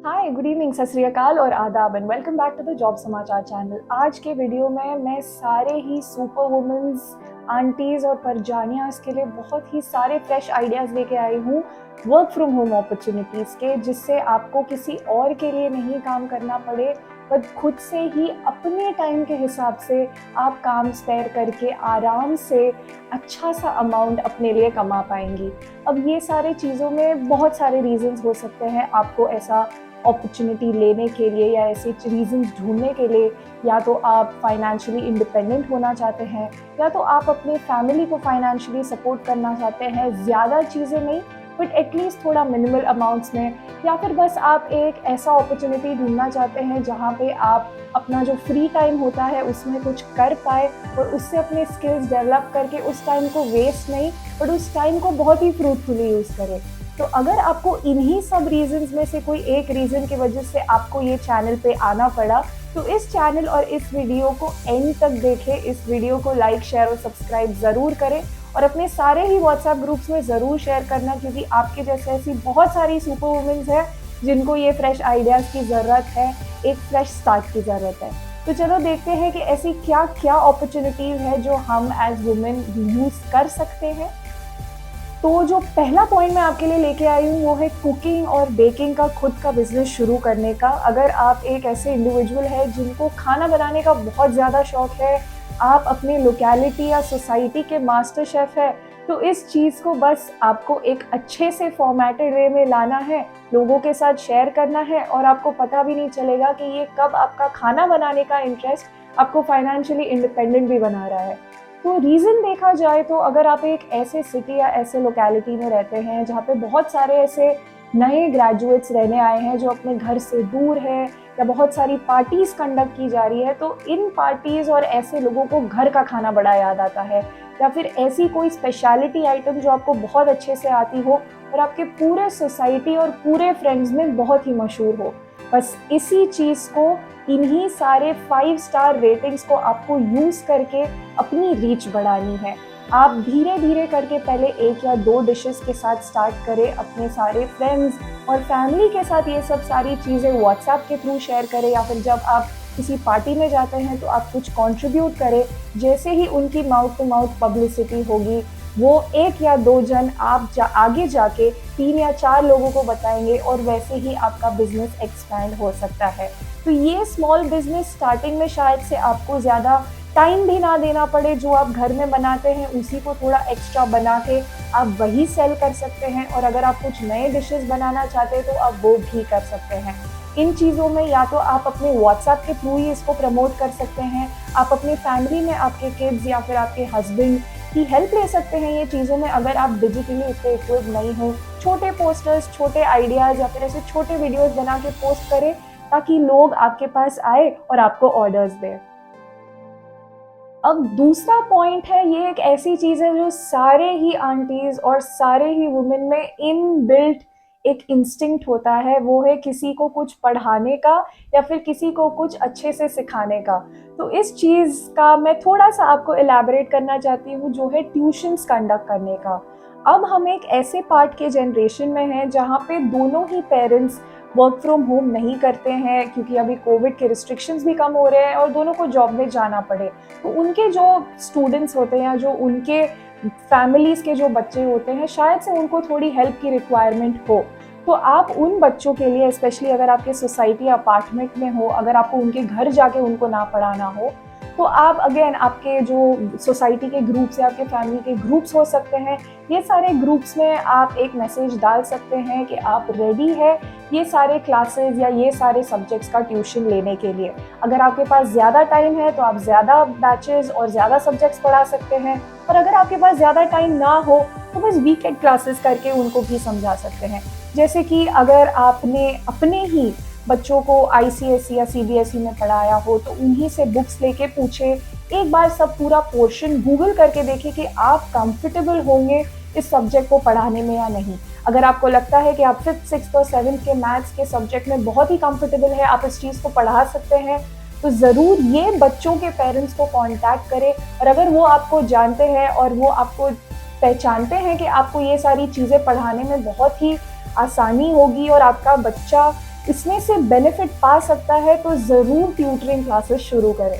हाय, good evening, सत श्री अकाल और आदाब and welcome back to the job समाचार चैनल। आज के वीडियो में मैं सारे ही सुपर वुमेन्स, आंटीज़ और परजानियाज़ के लिए बहुत ही सारे फ्रेश आइडियाज़ लेके आई हूँ वर्क फ्रॉम होम अपॉर्चुनिटीज़ के, जिससे आपको किसी और के लिए नहीं काम करना पड़े, बट खुद से ही अपने टाइम के हिसाब से आप काम स्पेयर करके आराम से अच्छा सा अमाउंट अपने लिए कमा पाएंगी। अब ये सारे चीज़ों में बहुत सारे रीजंस हो सकते हैं आपको ऐसा अपॉर्चुनिटी लेने के लिए या ऐसे रीजंस ढूंढने के लिए। या तो आप फाइनेंशियली इंडिपेंडेंट होना चाहते हैं, या तो आप अपने फैमिली को फाइनेंशियली सपोर्ट करना चाहते हैं, ज़्यादा चीज़ें नहीं बट एटलीस्ट थोड़ा मिनिमल अमाउंट्स में, या फिर बस आप एक ऐसा अपॉर्चुनिटी ढूंढना चाहते हैं जहाँ पे आप अपना जो फ्री टाइम होता है उसमें कुछ कर पाए और उससे अपने स्किल्स डेवलप करके उस टाइम को वेस्ट नहीं बट उस टाइम को बहुत ही फ्रूटफुली यूज़ करें। तो अगर आपको इन्हीं सब रीजंस में से कोई एक रीज़न की वजह से आपको ये चैनल पे आना पड़ा, तो इस चैनल और इस वीडियो को एंड तक देखें। इस वीडियो को लाइक, शेयर और सब्सक्राइब ज़रूर करें और अपने सारे ही व्हाट्सएप ग्रुप्स में ज़रूर शेयर करना, क्योंकि आपके जैसे ऐसी बहुत सारी सुपर वुमेन्स हैं जिनको ये फ्रेश आइडियाज़ की ज़रूरत है, एक फ्रेश स्टार्ट की ज़रूरत है। तो चलो देखते हैं कि ऐसी क्या क्या अपॉर्चुनिटीज़ है जो हम एज वुमेन यूज़ कर सकते हैं। तो जो पहला पॉइंट मैं आपके लिए लेके आई हूँ वो है कुकिंग और बेकिंग का खुद का बिजनेस शुरू करने का। अगर आप एक ऐसे इंडिविजुअल है जिनको खाना बनाने का बहुत ज़्यादा शौक है, आप अपने लोकेलिटी या सोसाइटी के मास्टर शेफ़ है, तो इस चीज़ को बस आपको एक अच्छे से फॉर्मेटेड वे में लाना है, लोगों के साथ शेयर करना है और आपको पता भी नहीं चलेगा कि ये कब आपका खाना बनाने का इंटरेस्ट आपको फाइनेंशियली इंडिपेंडेंट भी बना रहा है। तो रीज़न देखा जाए तो अगर आप एक ऐसे सिटी या ऐसे लोकेलिटी में रहते हैं जहाँ पे बहुत सारे ऐसे नए ग्रेजुएट्स रहने आए हैं जो अपने घर से दूर है, या बहुत सारी पार्टीज़ कंडक्ट की जा रही है, तो इन पार्टीज़ और ऐसे लोगों को घर का खाना बड़ा याद आता है, या फिर ऐसी कोई स्पेशलिटी आइटम जो आपको बहुत अच्छे से आती हो और आपके पूरे सोसाइटी और पूरे फ्रेंड्स में बहुत ही मशहूर हो। बस इसी चीज़ को, इन्हीं सारे 5 स्टार रेटिंग्स को आपको यूज़ करके अपनी रीच बढ़ानी है। आप धीरे धीरे करके पहले 1 या 2 डिशेस के साथ स्टार्ट करें, अपने सारे फ्रेंड्स और फैमिली के साथ ये सब सारी चीज़ें व्हाट्सएप के थ्रू शेयर करें, या फिर जब आप किसी पार्टी में जाते हैं तो आप कुछ कंट्रीब्यूट करें। जैसे ही उनकी माउथ टू माउथ पब्लिसिटी होगी, वो 1 या 2 जन आप आगे जाके 3 या 4 लोगों को बताएंगे और वैसे ही आपका बिजनेस एक्सपैंड हो सकता है। तो ये स्मॉल बिजनेस स्टार्टिंग में शायद से आपको ज़्यादा टाइम भी ना देना पड़े, जो आप घर में बनाते हैं उसी को थोड़ा एक्स्ट्रा बना के आप वही सेल कर सकते हैं, और अगर आप कुछ नए डिशेस बनाना चाहते हैं तो आप वो भी कर सकते हैं। इन चीज़ों में या तो आप अपने व्हाट्सएप के थ्रू ही इसको प्रमोट कर सकते हैं, आप अपनी फैमिली में आपके किड्स या फिर आपके हस्बैंड की हेल्प ले सकते हैं ये चीज़ों में, अगर आप डिजिटली इतने इक्विप्ड नहीं हो। छोटे पोस्टर्स, छोटे आइडियाज़ या फिर ऐसे छोटे वीडियोस बना के पोस्ट करें ताकि लोग आपके पास आए और आपको ऑर्डर्स दें। अब दूसरा पॉइंट है, ये एक ऐसी चीज़ है जो सारे ही आंटीज़ और सारे ही वुमेन में इनबिल्ट एक इंस्टिंक्ट होता है, वो है किसी को कुछ पढ़ाने का या फिर किसी को कुछ अच्छे से सिखाने का। तो इस चीज़ का मैं थोड़ा सा आपको एलैबोरेट करना चाहती हूँ, जो है ट्यूशन्स कंडक्ट करने का। अब हम एक ऐसे पार्ट के जनरेशन में हैं जहाँ पे दोनों ही पेरेंट्स वर्क फ्रॉम होम नहीं करते हैं, क्योंकि अभी कोविड के रिस्ट्रिक्शंस भी कम हो रहे हैं और दोनों को जॉब में जाना पड़े। तो उनके जो स्टूडेंट्स होते हैं, जो उनके फैमिलीज़ के जो बच्चे होते हैं, शायद से उनको थोड़ी हेल्प की रिक्वायरमेंट हो। तो आप उन बच्चों के लिए, स्पेशली अगर आपके सोसाइटी अपार्टमेंट में हो, अगर आपको उनके घर जाके उनको ना पढ़ाना हो, तो आप अगेन आपके जो सोसाइटी के ग्रुप्स या आपके फैमिली के ग्रुप्स हो सकते हैं, ये सारे ग्रुप्स में आप एक मैसेज डाल सकते हैं कि आप रेडी है ये सारे क्लासेस या ये सारे सब्जेक्ट्स का ट्यूशन लेने के लिए। अगर आपके पास ज़्यादा टाइम है तो आप ज़्यादा बैचेस और ज़्यादा सब्जेक्ट्स पढ़ा सकते हैं, और अगर आपके पास ज़्यादा टाइम ना हो तो बस वीकेंड क्लासेस करके उनको भी समझा सकते हैं। जैसे कि अगर आपने अपने ही बच्चों को ICSE या CBSE में पढ़ाया हो तो उन्हीं से बुक्स लेके पूछे, एक बार सब पूरा पोर्शन गूगल करके देखें कि आप कंफर्टेबल होंगे इस सब्जेक्ट को पढ़ाने में या नहीं। अगर आपको लगता है कि आप 5th, 6th और 7th के मैथ्स के सब्जेक्ट में बहुत ही कंफर्टेबल है, आप इस चीज़ को पढ़ा सकते हैं, तो ज़रूर ये बच्चों के पेरेंट्स को कांटेक्ट करें। और अगर वो आपको जानते हैं और वो आपको पहचानते हैं कि आपको ये सारी चीज़ें पढ़ाने में बहुत ही आसानी होगी और आपका बच्चा इसमें से बेनिफिट पा सकता है तो ज़रूर ट्यूटरिंग क्लासेस शुरू करें।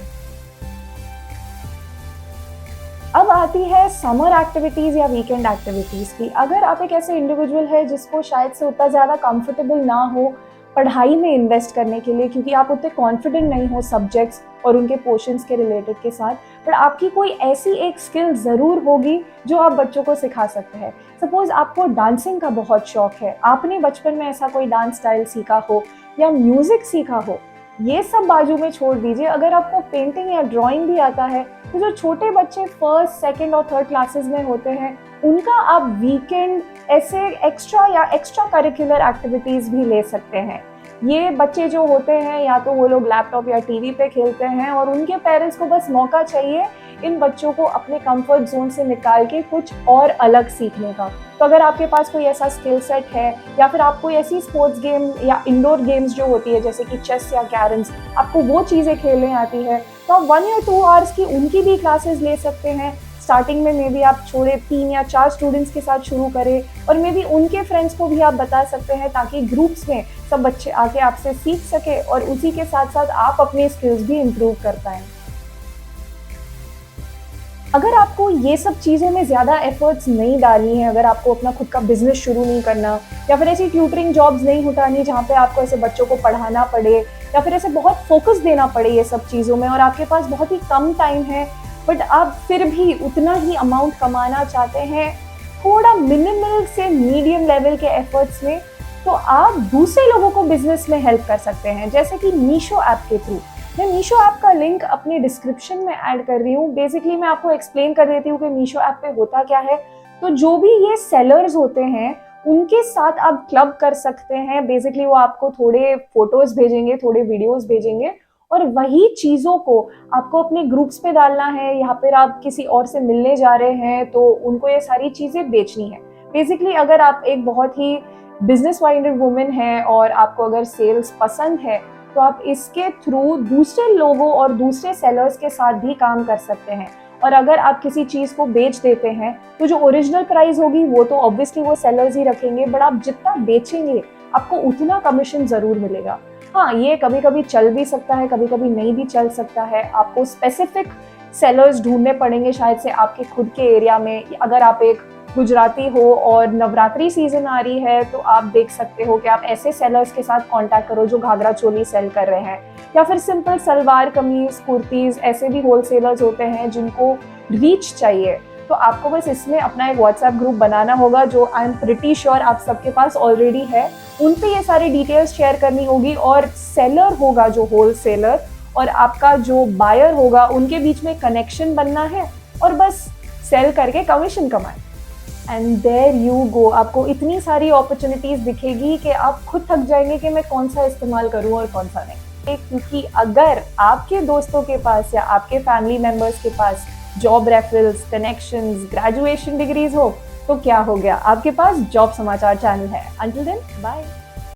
अब आती है समर एक्टिविटीज़ या वीकेंड एक्टिविटीज़ की। अगर आप एक ऐसे इंडिविजुअल है जिसको शायद से उतना ज़्यादा कंफर्टेबल ना हो पढ़ाई में इन्वेस्ट करने के लिए, क्योंकि आप उतने कॉन्फिडेंट नहीं हो सब्जेक्ट्स और उनके पोर्शंस के रिलेटेड के साथ, पर आपकी कोई ऐसी एक स्किल ज़रूर होगी जो आप बच्चों को सिखा सकते हैं। सपोज़ आपको डांसिंग का बहुत शौक है, आपने बचपन में ऐसा कोई डांस स्टाइल सीखा हो या म्यूज़िक सीखा हो, ये सब बाजू में छोड़ दीजिए। अगर आपको पेंटिंग या ड्राइंग भी आता है तो जो छोटे बच्चे फर्स्ट, सेकंड और थर्ड क्लासेस में होते हैं उनका आप वीकेंड ऐसे एक्स्ट्रा करिकुलर एक्टिविटीज़ भी ले सकते हैं। ये बच्चे जो होते हैं या तो वो लोग लैपटॉप या टीवी पे खेलते हैं और उनके पेरेंट्स को बस मौका चाहिए इन बच्चों को अपने कंफर्ट जोन से निकाल के कुछ और अलग सीखने का। तो अगर आपके पास कोई ऐसा स्किल सेट है या फिर आपको ऐसी स्पोर्ट्स गेम या इंडोर गेम्स जो होती है जैसे कि चेस या कैरम्स, आपको वो चीज़ें खेलने आती है तो आप 1 या 2 आवर्स की उनकी भी क्लासेस ले सकते हैं। स्टार्टिंग में मे बी आप छोड़े 3 या 4 स्टूडेंट्स के साथ शुरू करें और मे बी उनके फ्रेंड्स को भी आप बता सकते हैं ताकि ग्रुप्स में सब बच्चे आके आपसे सीख सके और उसी के साथ साथ आप अपनी स्किल्स भी इम्प्रूव कर पाएँ। अगर आपको ये सब चीज़ों में ज़्यादा एफर्ट्स नहीं डालनी है, अगर आपको अपना खुद का बिजनेस शुरू नहीं करना या फिर ऐसी ट्यूटरिंग जॉब्स नहीं उठानी जहाँ पे आपको ऐसे बच्चों को पढ़ाना पड़े या फिर ऐसे बहुत फोकस देना पड़े ये सब चीज़ों में और आपके पास बहुत ही कम टाइम है, बट आप फिर भी उतना ही अमाउंट कमाना चाहते हैं थोड़ा मिनिमल से मीडियम लेवल के एफर्ट्स में, तो आप दूसरे लोगों को बिजनेस में हेल्प कर सकते हैं, जैसे कि मीशो ऐप के थ्रू। मैं मीशो ऐप का लिंक अपने डिस्क्रिप्शन में ऐड कर रही हूँ। बेसिकली मैं आपको एक्सप्लेन कर देती हूँ कि मीशो ऐप पे होता क्या है। तो जो भी ये सेलर्स होते हैं उनके साथ आप क्लब कर सकते हैं। बेसिकली वो आपको थोड़े फोटोज भेजेंगे, थोड़े वीडियोस भेजेंगे और वही चीज़ों को आपको अपने ग्रुप्स पे डालना है या फिर आप किसी और से मिलने जा रहे हैं तो उनको ये सारी चीज़ें बेचनी है। बेसिकली अगर आप एक बहुत ही बिजनेस माइंडेड वुमेन है और आपको अगर सेल्स पसंद है तो आप इसके थ्रू दूसरे लोगों और दूसरे सेलर्स के साथ भी काम कर सकते हैं। और अगर आप किसी चीज़ को बेच देते हैं तो जो ओरिजिनल प्राइस होगी वो तो ऑब्वियसली वो सेलर्स ही रखेंगे, बट आप जितना बेचेंगे आपको उतना कमीशन ज़रूर मिलेगा। हाँ, ये कभी कभी चल भी सकता है, कभी कभी नहीं भी चल सकता है। आपको स्पेसिफिक सेलर्स ढूंढने पड़ेंगे शायद से आपके खुद के एरिया में। अगर आप एक गुजराती हो और नवरात्रि सीजन आ रही है तो आप देख सकते हो कि आप ऐसे सेलर्स के साथ कांटेक्ट करो जो घाघरा चोली सेल कर रहे हैं, या फिर सिंपल सलवार कमीज कुर्तीज, ऐसे भी होलसेलर्स होते हैं जिनको रीच चाहिए। तो आपको बस इसमें अपना एक व्हाट्सएप ग्रुप बनाना होगा जो आई एम प्रिटी श्योर आप सबके पास ऑलरेडी है। उन पे ये सारी डिटेल्स शेयर करनी होगी और सेलर होगा जो होलसेलर और आपका जो बायर होगा उनके बीच में कनेक्शन बनना है और बस सेल करके कमीशन कमाएं। एंड देयर यू गो, आपको इतनी सारी अपॉर्चुनिटीज दिखेगी कि आप खुद थक जाएंगे कि मैं कौन सा इस्तेमाल करूं और कौन सा नहीं। क्योंकि अगर आपके दोस्तों के पास या आपके फैमिली मेंबर्स के पास job referrals, connections, graduation degrees हो तो क्या हो गया, आपके पास जॉब समाचार चैनल है। Until then bye.